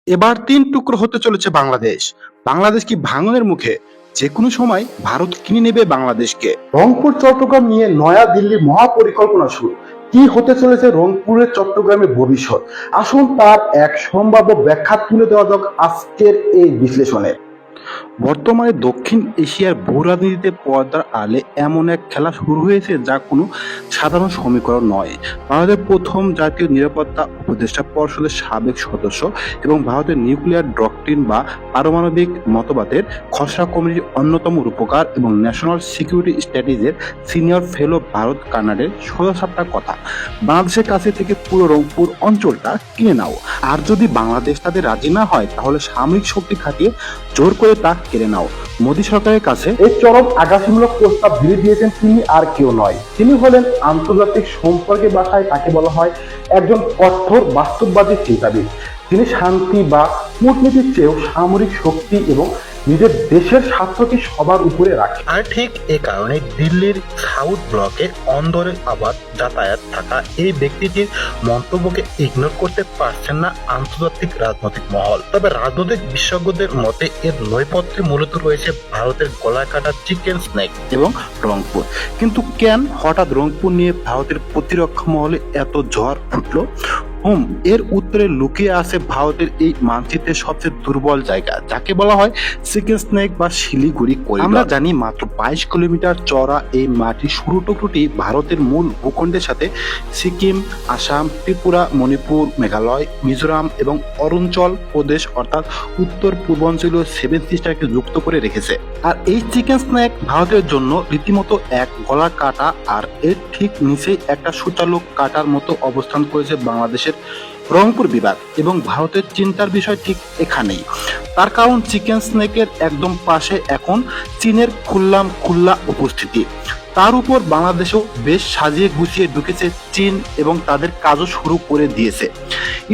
এবার তিন টুকরো হতে চলেছে বাংলাদেশ। বাংলাদেশ কি ভাঙনের মুখে? যে কোনো সময় ভারত কিনে নেবে বাংলাদেশকে। রংপুর চট্টগ্রাম নিয়ে নয়া দিল্লির মহাপরিকল্পনা শুরু। কি হতে চলেছে রংপুরের চট্টগ্রামের ভবিষ্যৎ? আসুন তার এক সম্ভাব্য ব্যাখ্যা তুলে দেওয়া যাক আজকের এই বিশ্লেষণে। বর্তমানে দক্ষিণ এশিয়ার ভূ রাজনীতিতে পর্দার আড়ালে এমন এক খেলা শুরু হয়েছে যা কোনো সাধারণ সমীকরণ নয়। ভারতের প্রথম জাতীয় নিরাপত্তা উপদেষ্টা পরিষদের সাবেক সদস্য এবং ভারতের নিউক্লিয়ার ডক্ট্রিন বা পারমাণবিক মতবাদের খসড়া কমিটির অন্যতম রূপকার এবং ন্যাশনাল সিকিউরিটি স্ট্র্যাটেজির সিনিয়র ফেলো ভারত কার্নাডের সোজাসাপটা কথা, বাংলাদেশের কাছে থেকে পুরো রংপুর অঞ্চলটা কিনে নাও, আর যদি বাংলাদেশ তাদের রাজি না হয় তাহলে সামরিক শক্তি খাটিয়ে জোর করে তা কেড়ে নাও। মোদী সরকারের কাছে এই চরম আগাছামূলক প্রস্তাব ভিড়ে দিয়েছেন তিনি আর কেউ নয়, তিনি হলেন আন্তর্জাতিক সম্পর্কের ভাষায় তাকে বলা হয় একজন কঠোর বাস্তববাদী চিন্তাবিদ। তিনি শান্তি বা কূটনীতির চেয়েও সামরিক শক্তি এবং নিজের দেশের স্বার্থকে সবার উপরে রাখে। আর ঠিক এ কারণে দিল্লির সাউথ ব্লকে অন্দরে আবাদ যাতায়াত থাকা এই ব্যক্তিটির মন্তব্যকে ইগনোর করতে পারছেন না আন্তর্জাতিক রাজনৈতিক মহল। তবে রাজনৈতিক বিশেষজ্ঞদের মতে এর নৈপথ্যে মূলত রয়েছে ভারতের গলায় কাটা চিকেন স্নেক এবং রংপুর। কিন্তু কেন হঠাৎ রংপুর নিয়ে ভারতের প্রতিরক্ষা মহলে এত ঝড় ফুটলো? এর উত্তরে লুকিয়ে আছে ভারতের এই মানচিত্রের সবচেয়ে দুর্বল জায়গা, যাকে বলা হয় চিকেন স্নেক বা শিলিগুড়ি করিডোর। আমরা জানি মাত্র 22 কিলোমিটার চওড়া এই মাটির সরু টুকরোটি ভারতের মূল ভূখণ্ডের সাথে সিকিম, আসাম, ত্রিপুরা, মণিপুর, মেঘালয়, মিজোরাম এবং অরুণাচল প্রদেশ অর্থাৎ উত্তর পূর্বাঞ্চলীয় 7 সিস্টারকে যুক্ত করে রেখেছে। আর এই চিকেন স্নেক ভারতের জন্য রীতিমতো এক গলা কাটা, আর এর ঠিক নিচেই একটা সুচালক কাটার মতো অবস্থান করেছে বাংলাদেশের রংপুর বিভাগ। এবং ভারতের চিন্তার বিষয় ঠিক এখানেই, তার কারণ চিকেন স্নেকের একদম পাশে এখন চীনের খুল্লা উপস্থিতি। তার উপর বাংলাদেশও বেশ সাজিয়ে গুছিয়ে ঢুকেছে চীন এবং তাদের কাজও শুরু করে দিয়েছে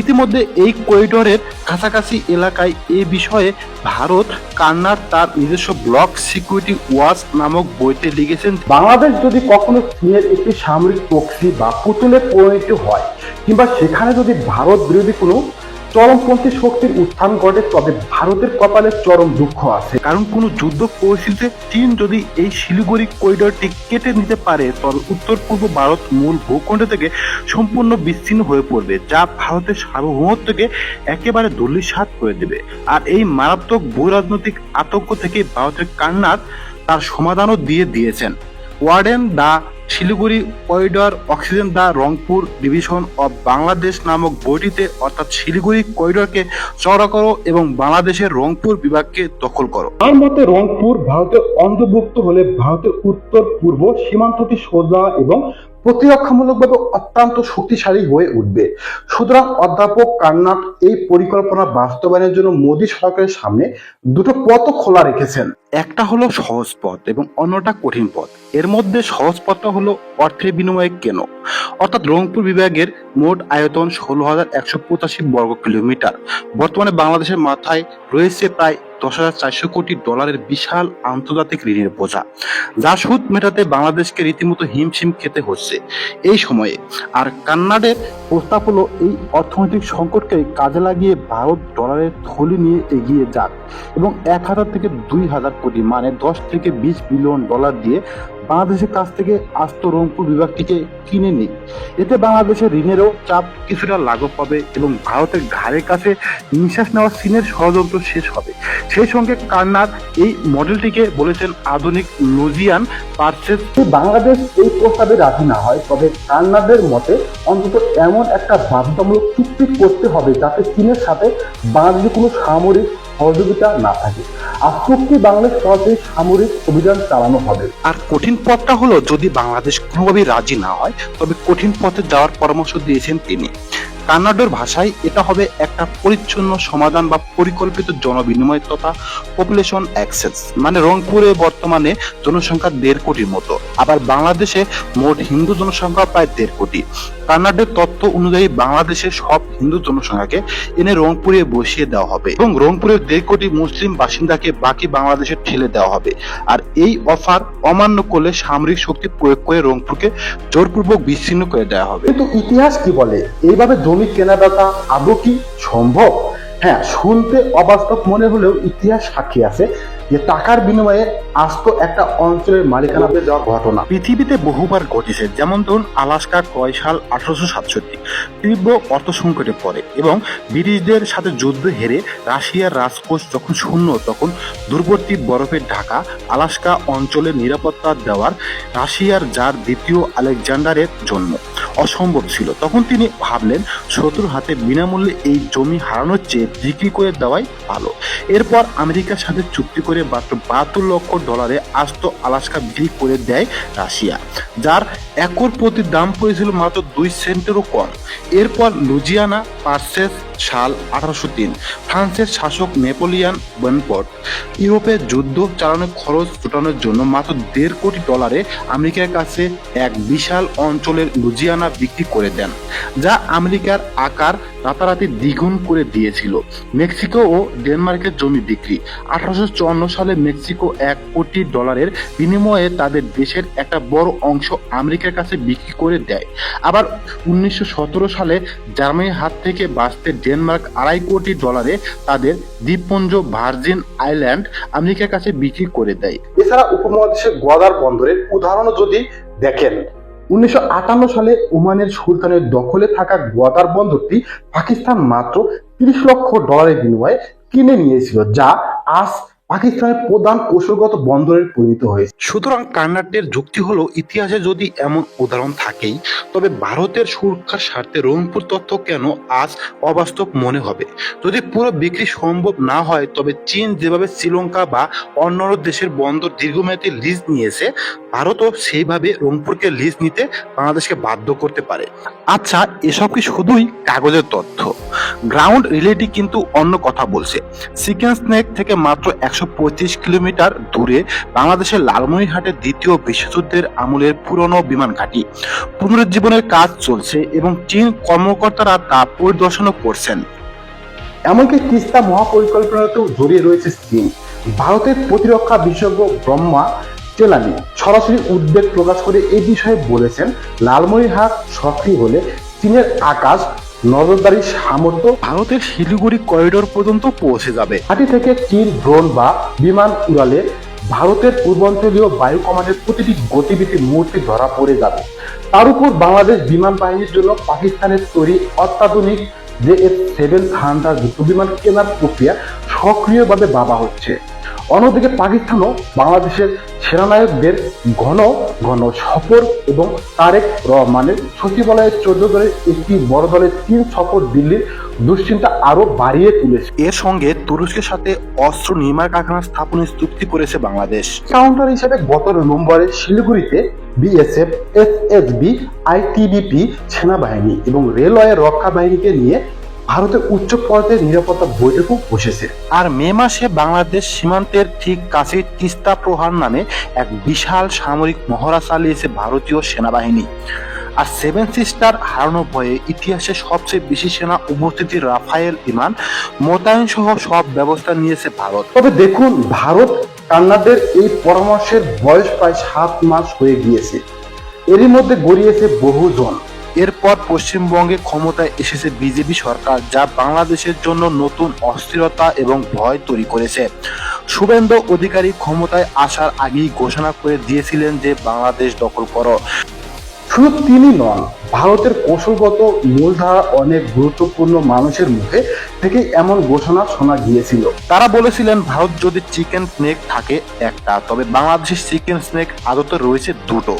ইতিমধ্যে এই করিডোরের কাছাকাছি এলাকায়। এই বিষয়ে ভারত কার্নাড তার নিজস্ব ব্লক সিকিউরিটি ওয়াচ নামক বইতে লিখেছেন, বাংলাদেশ যদি কখনো চীনের একটি সামরিক প্রক্সি বা পুতুলে পরিণত হয়, কিংবা সেখানে যদি ভারত বিরোধী কোনো চরমপন্থী শক্তির উত্থান ঘটে, তবে ভারতের কপালে চরম দুঃখ আছে। কারণ কোনো যুদ্ধ পরিস্থিতিতে চীন যদি এই শিলিগুড়ি করিডোরটি কেটে নিতে পারে, তবে উত্তর পূর্ব ভারত মূল ভূখণ্ড থেকে সম্পূর্ণ বিচ্ছিন্ন হয়ে পড়বে, যা ভারতের সার্বভৌমত্বকে একেবারে ধূলিসাৎ করে দেবে। আর এই মারাত্মক ভূ রাজনৈতিক আতঙ্ক থেকে ভারতের কার্নাড তার সমাধানও দিয়েছেন। Warden the Siliguri corridor oxygen the Rangpur division of Bangladesh নামক বইটিতে, অর্থাৎ শিলিগুড়ি করিডোরকে চওড়া করো এবং বাংলাদেশের রংপুর বিভাগকে দখল করো। তার মতে রংপুর ভারতের অন্তর্ভুক্ত হলে ভারতের উত্তর পূর্ব সীমান্তটি সোজা এবং প্রতিরক্ষামূলকভাবে অত্যন্ত শক্তিশালী হয়ে উঠবে। সুতরাং অধ্যাপক কার্নাড এই পরিকল্পনা বাস্তবায়নের জন্য মোদী সরকারের সামনে দুটো পথ খোলা রেখেছেন। একটা হলো সহজ পথ এবং অন্যটা কঠিন পথ। এর মধ্যে সহজ পথটা হলো অর্থের বিনিময়ে কেন, অর্থাৎ রংপুর বিভাগের মোট আয়তন 16,185 বর্গ কিলোমিটার। বর্তমানে বাংলাদেশের মাথায় রয়েছে প্রায় $10,400 কোটি বিশাল আন্তর্জাতিক ঋণের বোঝা, যা সুদ মেটাতে বাংলাদেশকে রীতিমতো হিমশিম খেতে হচ্ছে এই সময়ে। আর কার্নাডের প্রস্তাব হলো এই অর্থনৈতিক সংকটকে কাজে লাগিয়ে ভারত ডলারের থলি নিয়ে এগিয়ে যাক এবং 1,000 থেকে 2,000 কোটি মানে 10 থেকে 20 বিলিয়ন ডলার দিয়ে বাংলাদেশের কাছ থেকে আস্ত রংপুর বিভাগটিকে কিনে নিই। এতে বাংলাদেশের ঋণেরও চাপ কিছুটা লাঘব পাবে এবং ভারতের ঘাড়ের কাছে নিঃশ্বাস নেওয়া চীনের ষড়যন্ত্র শেষ হবে। সেই সঙ্গে কার্নাড এই মডেলটিকে বলেছেন আধুনিক লুজিয়ান পারচেজ। বাংলাদেশ এই প্রস্তাবে রাজি না হয়, তবে কার্নাডের মতে অন্তত এমন একটা বাধ্যতামূলক চুক্তি করতে হবে যাতে চীনের সাথে বাংলাদেশের কোনো সামরিক সহযোগিতা না থাকে, আর চুক্তি বাংলাদেশ সরাসরি সামরিক অভিযান চালানো হবে। আর কঠিন পথটা হলো, যদি বাংলাদেশ কোনোভাবেই রাজি না হয় তবে কঠিন পথে যাওয়ার পরামর্শ দিয়েছেন তিনি। কার্নাডের ভাষায় এটা হবে একটা পরিচ্ছন্ন সমাধান বা পরিকল্পিত জনবিনিময় তথা পপুলেশন অ্যাক্সেস। মানে রংপুরে বর্তমানে জনসংখ্যা 1.5 কোটির মতো, আবার বাংলাদেশে মোট হিন্দু জনসংখ্যা প্রায় 1.5 কোটি। কার্নাডের তথ্য অনুযায়ী বাংলাদেশের সব হিন্দু জনসংখ্যাকে এনে রংপুরে বসিয়ে দেওয়া হবে এবং রংপুরের 1.5 কোটি মুসলিম বাসিন্দাকে বাকি বাংলাদেশে ঠেলে দেওয়া হবে। আর এই অফার অমান্য করলে সামরিক শক্তি প্রয়োগ করে রংপুরকে জোরপূর্বক বিচ্ছিন্ন করে দেওয়া হবে। কিন্তু ইতিহাস কি বলে, এইভাবে জমি কেনাবেচা আদৌ কি সম্ভব? হ্যাঁ, শুনতে অবাস্তব মনে হলেও ইতিহাস সাক্ষী আছে যে টাকার বিনিময়ে আস্ত একটা অঞ্চলের মালিকানা পেয়ে যাওয়ার ঘটনা। পৃথিবীতে বহুবার ঘটেছে, যেমন ধরুন আলাস্কা ক্রয় সাল 1867 তীব্র অর্থ সংকটে পড়ে এবং ব্রিটিশদের সাথে যুদ্ধ হেরে রাশিয়ার রাজকোষ যখন শূন্য, তখন দূরবর্তী বরফে ঢাকা আলাস্কা অঞ্চলের নিরাপত্তা দেওয়ার রাশিয়ার জার দ্বিতীয় আলেকজান্ডারের জন্য অসম্ভব ছিল। তখন তিনি ভাবলেন শত্রুর হাতে বিনামূল্যে এই জমি হারানোর চেয়ে বিক্রি করে দেওয়াই ভালো। এরপর আমেরিকার সাথে চুক্তি করে মাত্র $72 লক্ষ আস্ত আলাস্কা বিক্রি করে দেয় রাশিয়া, যার একর প্রতি দাম পড়েছিল মাত্র 2 সেন্টেরও কম। এরপর লুজিয়ানা পারচেস সাল 1803 ফ্রান্সের শাসক নেপোলিয়ান বোনাপার্ট ইউরোপে যুদ্ধ চালানোর খরচ জোটানোর জন্য মাত্র $1.5 কোটি আমেরিকার কাছে এক বিশাল অঞ্চলের লুজিয়ানা বিক্রি করে দেন, যা আমেরিকার আকার রাতারাতি দ্বিগুণ করে দিয়েছিল। মেক্সিকো ও ডেনমার্কের জমি বিক্রি 1854 সালে মেক্সিকো $1 কোটি বিনিময়ে তাদের দেশের একটা বড় অংশ আমেরিকার কাছে বিক্রি করে দেয়। আবার 1917 সালে জার্মানির হাত থেকে বাঁচতে ডেনমার্ক $2.5 কোটি তাদের দ্বীপপুঞ্জ ভার্জিন আইল্যান্ড আমেরিকার কাছে বিক্রি করে দেয়। এছাড়া উপমহাদেশের গোয়াদার বন্দরের উদাহরণও যদি দেখেন, 1958 সালে ওমানের সুলতানের দখলে থাকা গোয়াদার বন্দরটি পাকিস্তান মাত্র $30 লক্ষ বিনিময়ে কিনে নিয়েছিল, যা আজ পাকিস্তানের প্রধান কৌশলগত বন্দরের পরিণত হয়েছে। সুতরাং কার্নাটের যুক্তি হলো, ইতিহাসে যদি এমন উদাহরণ থাকেই, তবে ভারতের সুরক্ষার স্বার্থে রংপুর তথ্য কেন আজ অবাস্তব মনে হবে? যদি পুরো বিক্রি সম্ভব না হয়, তবে চীন যেভাবে শ্রীলঙ্কা বা অন্যান্য দেশের বন্দর দীর্ঘমেয়াদী লিজ নিয়েছে, ভারতও সেইভাবে রংপুরকে লিজ নিতে বাংলাদেশকে বাধ্য করতে পারে। আচ্ছা, এসব কি শুধুই কাগজের তথ্য? গ্রাউন্ড রিলেটি কিন্তু অন্য কথা বলছে। চিকেন স্নেক থেকে মাত্র 125 কিলোমিটার দূরে বাংলাদেশের লালমনিরহাটে দ্বিতীয় বিশ্বযুদ্ধের আমলের পুরনো বিমান ঘাঁটি পুনরুজ্জীবনের কাজ চলছে এবং চীন কর্মকর্তারা তা পরিদর্শনও করছেন। এমনকি তিস্তা মহাপরিকল্পনাতেও জড়িয়ে রয়েছে চীন। ভারতের প্রতিরক্ষা বিশেষজ্ঞ ব্রহ্মা চেলানি সরাসরি উদ্বেগ প্রকাশ করে এই বিষয়ে বলেছেন, লালমনিরহাট সক্রিয় হলে চীনের আকাশ নজরদারির সামর্থ্য ভারতের শিলিগুড়ি করিডোর পর্যন্ত পৌঁছে যাবে। ঘাঁটি থেকে চীন ড্রোন বা বিমান উড়ালে ভারতের পূর্বাঞ্চলীয় বায়ু কমান্ডের প্রতিটি গতিবিধি মুহূর্তে ধরা পড়ে যাবে। তার উপর বাংলাদেশ বিমান বাহিনীর জন্য পাকিস্তানের তৈরি অত্যাধুনিক JF-7 থান্ডার যুদ্ধবিমান কেনার প্রক্রিয়া সক্রিয়ভাবে ভাবা হচ্ছে। অন্যদিকে পাকিস্তানও বাংলাদেশের সেনানায়কদের ঘন ঘন সফর এবং তারেক রহমানের সচিবালয়ের 14 দলের একটি বড় দলের চীন সফর দিল্লির দুশ্চিন্তা আরো বাড়িয়ে তুলেছে। এর সঙ্গে তুরস্কের সাথে অস্ত্র নির্মাণ কারখানা স্থাপনের চুক্তি করেছে বাংলাদেশ। কাউন্টার হিসেবে গত নভেম্বরে শিলিগুড়িতে বিএসএফ, এসএসবি, আইটিবিপি সেনাবাহিনী এবং রেলওয়ে রক্ষা বাহিনীকে নিয়ে ভারতের উচ্চ পর্যায়ের নিরাপত্তা বৈঠকও বসেছে। আর মে মাসে বাংলাদেশ সীমান্তের ঠিক কাছে তিস্তা প্রহার নামে এক বিশাল সামরিক মহড়া চালিয়েছে ভারতীয় সেনাবাহিনী। আর 7 সিস্টার হারানোর ভয়ে ইতিহাসে সবচেয়ে বেশি সেনা উপস্থিতির রাফায়েল বিমান মোতায়েন সহ সব ব্যবস্থা নিয়েছে ভারত। তবে দেখুন, ভারত কান্নাদের এই পরামর্শের বয়স প্রায় 7 মাস হয়ে গিয়েছে। এরই মধ্যে গড়িয়েছে বহুজন। এরপর পশ্চিমবঙ্গে ক্ষমতায় এসেছে বিজেপি সরকার, যা বাংলাদেশের জন্য নতুন অস্থিরতা এবং ভয় তৈরি করেছে। শুভেন্দু অধিকারী ক্ষমতায় আসার আগেই ঘোষণা করে দিয়েছিলেন যে বাংলাদেশ দখল করো। শুধু তিনি নন, ভারতের কৌশলগত মূলধারা অনেক গুরুত্বপূর্ণ মানুষের মুখে থেকে এমন ঘোষণা শোনা গিয়েছিল। তারা বলেছিলেন, ভারত যদি চিকেন স্নেক থাকে একটা, তবে বাংলাদেশের চিকেন স্নেক আদতে রয়েছে দুটো,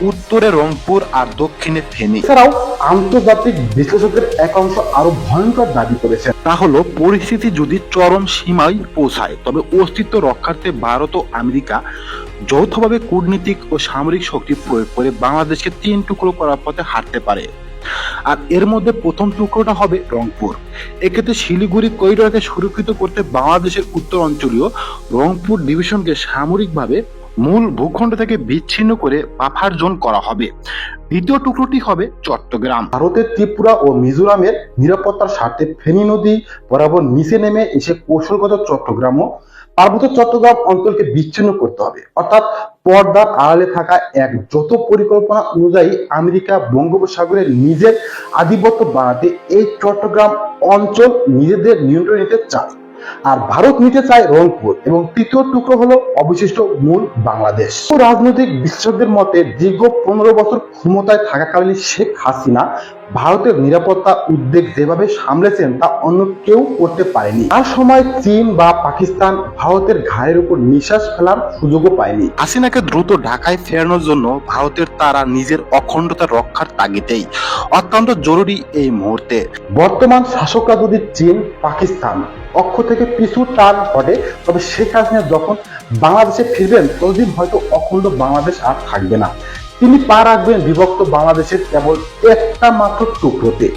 উত্তরে রংপুর আর দক্ষিণে ফেনী। এছাড়াও আন্তর্জাতিক বিশ্লেষকদের একাংশ আরো ভয়ঙ্কর দাবি করেছেন। তা হলো, পরিস্থিতি যদি চরম সীমায় পৌঁছায়, তবে অস্তিত্ব রক্ষার্থে ভারত ও আমেরিকা যৌথভাবে কূটনীতিক ও সামরিক শক্তি প্রয়োগ করে বাংলাদেশকে 3 টুকরো করার পথে হাঁটতে পারে। আর এর মধ্যে প্রথম টুকরোটা হবে রংপুর। এক্ষেত্রে শিলিগুড়ি করিডোরকে সুরক্ষিত করতে বাংলাদেশের উত্তর অঞ্চলীয় রংপুর ডিভিশনকে সামরিকভাবে মূল ভূখণ্ড থেকে বিচ্ছিন্ন করে বাফার জোন করা হবে। দ্বিতীয় টুকরোটি হবে চট্টগ্রাম। ভারতের ত্রিপুরা ও মিজোরামের নিরাপত্তার স্বার্থে ফেনী নদী বরাবর নিচে নেমে এসে কৌশলগত চট্টগ্রাম ও পার্বত্য চট্টগ্রাম অঞ্চলকে বিচ্ছিন্ন করতে হবে, অর্থাৎ পর্দার আড়ালে থাকা এক যৌথ পরিকল্পনা অনুযায়ী আমেরিকা বঙ্গোপসাগরের নিজের আধিপত্য বাড়াতে এই চট্টগ্রাম অঞ্চল নিজেদের নিয়ন্ত্রণে নিতে চায়, আর ভারত নিতে চায় রংপুর, এবং তৃতীয় টুকরো হলো অবশিষ্ট মূল বাংলাদেশ। রাজনৈতিক বিশ্লেষকদের মতে দীর্ঘ 15 বছর ক্ষমতায় থাকাকালীন শেখ হাসিনা ভারতের নিরাপত্তা উদ্বেগ যেভাবে সামলেছেন তা অন্য কেউ করতে পারেনি। তার সময় চীন বা পাকিস্তান ভারতের ঘাড়ের উপর নিঃশ্বাস ফেলার সুযোগও পায়নি। হাসিনাকে দ্রুত ঢাকায় ফেরানোর জন্য ভারতের তারা নিজের অখণ্ডতা রক্ষার তাগিদেই অত্যন্ত জরুরি এই মুহূর্তে। বর্তমান শাসকরা যদি চীন পাকিস্তান পক্ষ থেকে পিছু টান ঘটে, তবে শেখ হাসিনা যখন বাংলাদেশে ফিরবেন ততদিন হয়তো অখণ্ড বাংলাদেশ আর থাকবে না। তিনি পা রাখবেন বিভক্ত বাংলাদেশের কেবল একটা মাত্র টুকরোতে।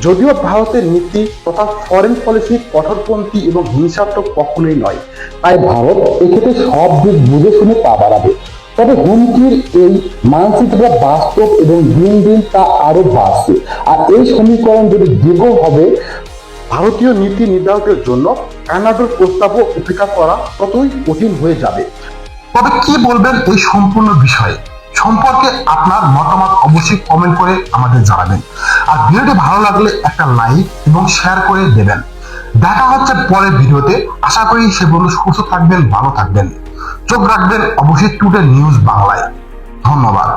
যদিও ভারতের নীতি তথা ফরেন পলিসি কঠোরপন্থী এবং হিংসাত্মক কখনোই নয়, তাই ভারত এক্ষেত্রে সব দিক বুঝে শুনে পা বাড়াবে। তবে হুমকির এই মানচিত্রটা বাস্তব এবং দিন দিন তা আরো বাড়ছে, আর এই সমীকরণ যদি দীর্ঘ হবে, ভারতীয় নীতি নির্ধারকের জন্য কানাডার প্রস্তাবও উপেক্ষা করা ততই কঠিন হয়ে যাবে। তবে কি বলবেন এই সম্পূর্ণ বিষয়ে সম্পর্কে আপনার মতামত অবশ্যই কমেন্ট করে আমাদের জানাবেন, আর ভিডিওটি ভালো লাগলে একটা লাইক এবং শেয়ার করে দেবেন। দেখা হচ্ছে পরের ভিডিওতে। আশা করি সে বন্ধু সুস্থ থাকবেন, ভালো থাকবেন। চোখ রাখবেন অবশ্যই টুডে নিউজ বাংলায়। ধন্যবাদ।